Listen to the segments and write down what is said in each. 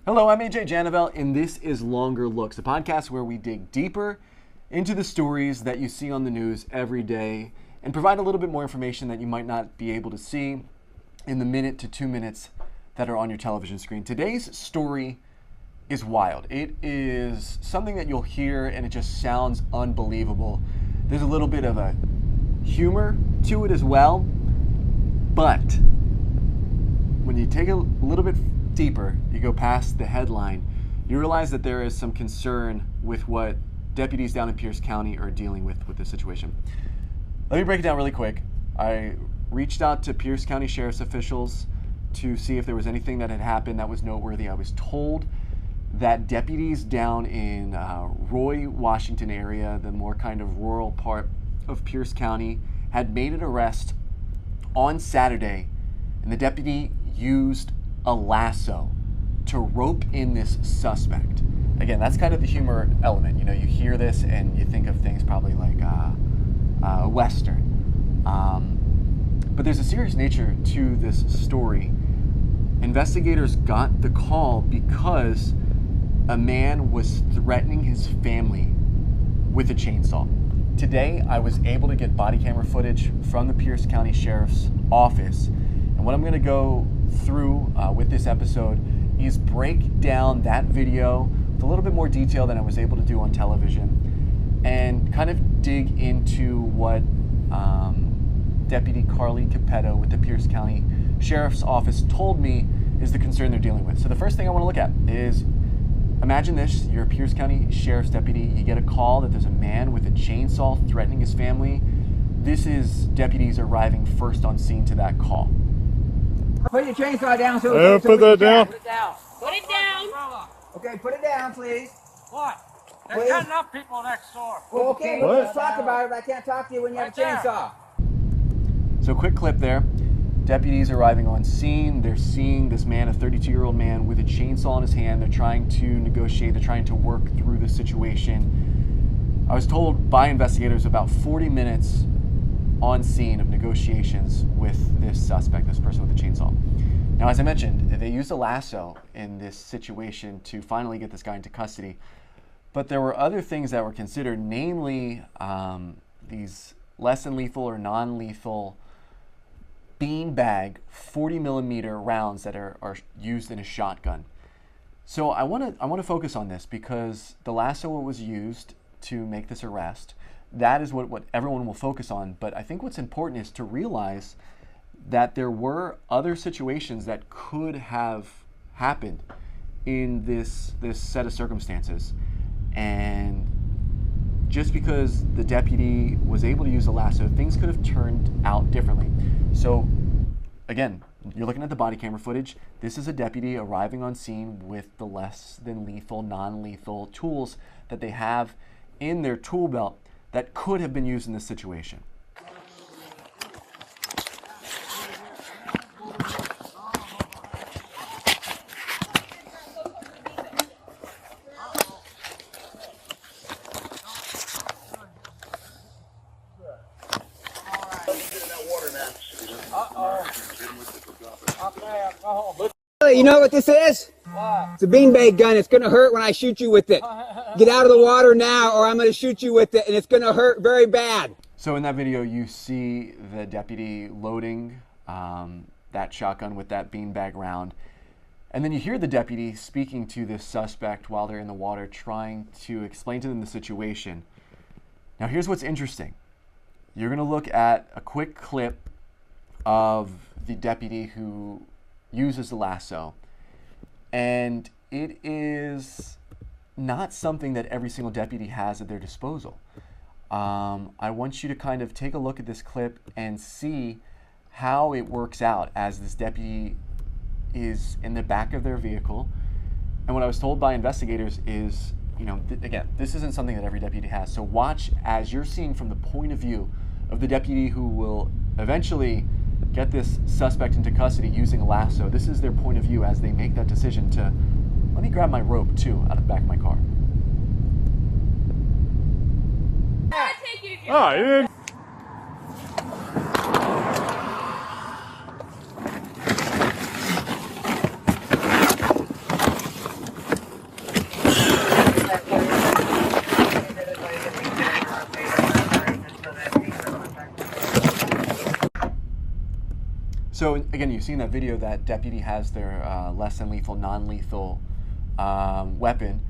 Hello, I'm AJ Janavel, and this is Longer Looks, a podcast where we dig deeper into the stories that you see on the news every day and provide a little bit more information that you might not be able to see in the minute to 2 minutes that are on your television screen. Today's story is wild. It is something that you'll hear and it just sounds unbelievable. There's a little bit of a humor to it as well, but when you take a little bit deeper, you go past the headline, you realize that there is some concern with what deputies down in Pierce County are dealing with this situation. Let me break it down really quick. I reached out to Pierce County Sheriff's officials to see if there was anything that had happened that was noteworthy. I was told that deputies down in Roy, Washington area, the more kind of rural part of Pierce County, had made an arrest on Saturday, and the deputy used a lasso to rope in this suspect. Again, that's kind of the humor element. You know, you hear this and you think of things probably like a Western. But there's a serious nature to this story. Investigators got the call because a man was threatening his family with a chainsaw. Today, I was able to get body camera footage from the Pierce County Sheriff's Office. And what I'm going to go through with this episode is break down that video with a little bit more detail than I was able to do on television and kind of dig into what Deputy Carly Capetto with the Pierce County Sheriff's Office told me is the concern they're dealing with. So the first thing I want to look at is, imagine this, you're a Pierce County Sheriff's deputy, you get a call that there's a man with a chainsaw threatening his family. This is deputies arriving first on scene to that call. Put your chainsaw down Put that down. Put it down. Put it down. Okay, put it down, please. What? They're Please. cutting up people next door. Well, okay, What? let's talk about it, but I can't talk to you when you have a Right there. chainsaw. So quick clip there. Deputies arriving on scene. They're seeing this man, a 32-year-old man with a chainsaw in his hand. They're trying to negotiate. They're trying to work through the situation. I was told by investigators about 40 minutes on scene of negotiations with this suspect, this person with the chainsaw. Now, as I mentioned, they used a lasso in this situation to finally get this guy into custody. But there were other things that were considered, namely these less than lethal or non-lethal beanbag 40 millimeter rounds that are used in a shotgun. So I want to focus on this because the lasso was used to make this arrest. That is what everyone will focus on. But I think what's important is to realize that there were other situations that could have happened in this set of circumstances. And just because the deputy was able to use a lasso, things could have turned out differently. So again, you're looking at the body camera footage. This is a deputy arriving on scene with the less than lethal, non-lethal tools that they have in their tool belt that could have been used in this situation. You know what this is? What? It's a beanbag gun. It's going to hurt when I shoot you with it. Get out of the water now or I'm going to shoot you with it and it's going to hurt very bad. So in that video, you see the deputy loading that shotgun with that beanbag round. And then you hear the deputy speaking to this suspect while they're in the water, trying to explain to them the situation. Now, here's what's interesting. You're going to look at a quick clip of the deputy who uses the lasso. And it is not something that every single deputy has at their disposal. I want you to kind of take a look at this clip and see how it works out as this deputy is in the back of their vehicle. And what I was told by investigators is, you know, again, this isn't something that every deputy has. So watch as you're seeing from the point of view of the deputy who will eventually get this suspect into custody using a lasso. This is their point of view as they make that decision to, let me grab my rope too out of the back of my car. Oh, you didn't. So again, you've seen that video. That deputy has their less than lethal, non-lethal weapon,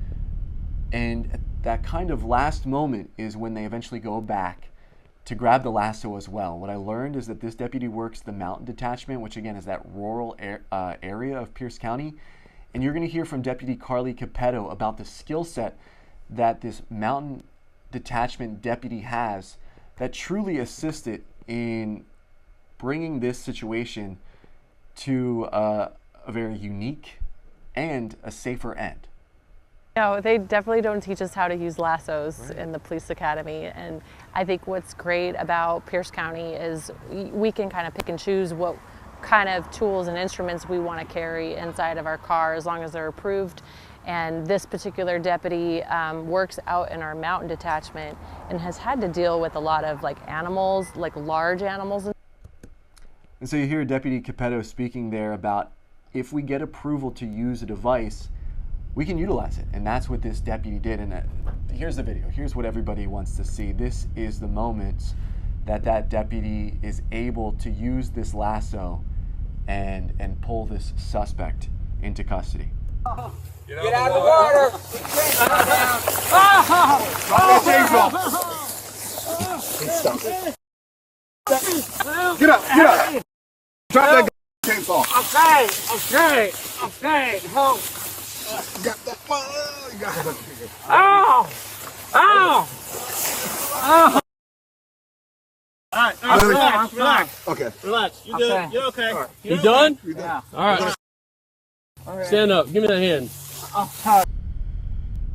and at that kind of last moment is when they eventually go back to grab the lasso as well. What I learned is that this deputy works the mountain detachment, which again is that rural area of Pierce County. And you're going to hear from Deputy Carly Capetto about the skill set that this mountain detachment deputy has that truly assisted in bringing this situation to a very unique and a safer end. No, they definitely don't teach us how to use lassos in the police academy. And I think what's great about Pierce County is we can kind of pick and choose what kind of tools and instruments we want to carry inside of our car as long as they're approved. And this particular deputy works out in our mountain detachment and has had to deal with a lot of animals, large animals. And so you hear Deputy Capetto speaking there about if we get approval to use a device, we can utilize it. And that's what this deputy did. And here's the video. Here's what everybody wants to see. This is the moment that deputy is able to use this lasso and pull this suspect into custody. Get out of the water! Get up! Drop that chainsaw. Okay. Help. Got that one. You got it. Ow! All right, relax. Okay. Relax. You good? Okay. You're okay. Right. You done? Yeah. All right. Stand up. Give me that hand.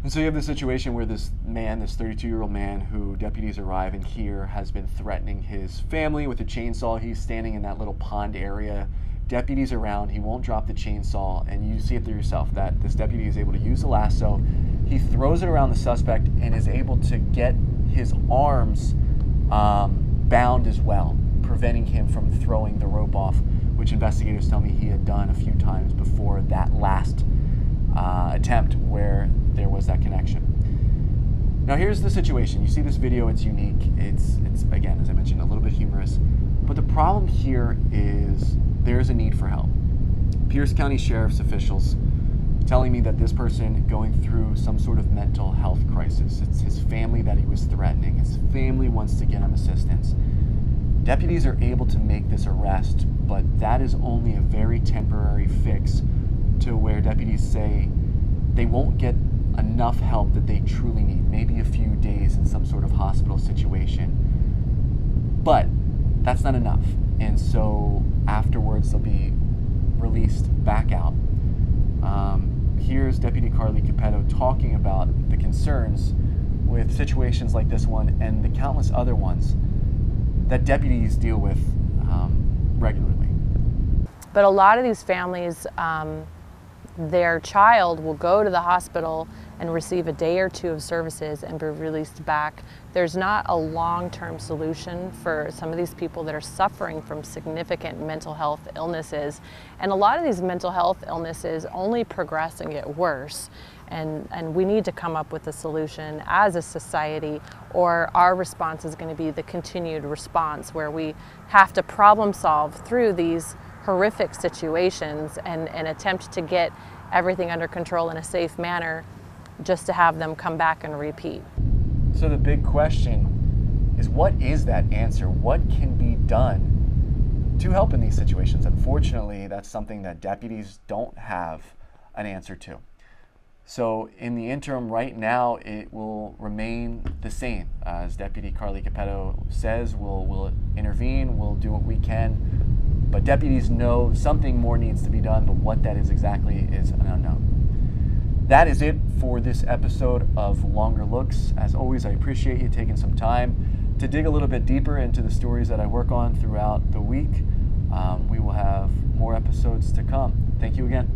And so you have the situation where this man, this 32-year-old man who deputies arrive and hear has been threatening his family with a chainsaw. He's standing in that little pond area. Deputies around, he won't drop the chainsaw, and you see it through yourself that this deputy is able to use the lasso. He throws it around the suspect and is able to get his arms bound as well, preventing him from throwing the rope off, which investigators tell me he had done a few times before that last attempt where there was that connection. Now here's the situation. You see this video, it's unique. It's again, as I mentioned, a little bit humorous. But the problem here is there's a need for help. Pierce County Sheriff's officials telling me that this person going through some sort of mental health crisis. It's his family that he was threatening. His family wants to get him assistance. Deputies are able to make this arrest, but that is only a very temporary fix to where deputies say they won't get enough help that they truly need, maybe a few days in some sort of hospital situation. But that's not enough. And so afterwards they'll be released back out. Here's Deputy Carly Capetto talking about the concerns with situations like this one and the countless other ones that deputies deal with regularly. But a lot of these families, their child will go to the hospital and receive a day or two of services and be released back. There's not a long-term solution for some of these people that are suffering from significant mental health illnesses. And a lot of these mental health illnesses only progress and get worse. And we need to come up with a solution as a society, or our response is going to be the continued response where we have to problem solve through these horrific situations and attempt to get everything under control in a safe manner just to have them come back and repeat. So the big question is, what is that answer? What can be done to help in these situations? Unfortunately, that's something that deputies don't have an answer to. So in the interim right now, it will remain the same. As Deputy Carly Capetto says, we'll intervene, we'll do what we can, but deputies know something more needs to be done, but what that is exactly is an unknown. That is it for this episode of Longer Looks. As always, I appreciate you taking some time to dig a little bit deeper into the stories that I work on throughout the week. We will have more episodes to come. Thank you again.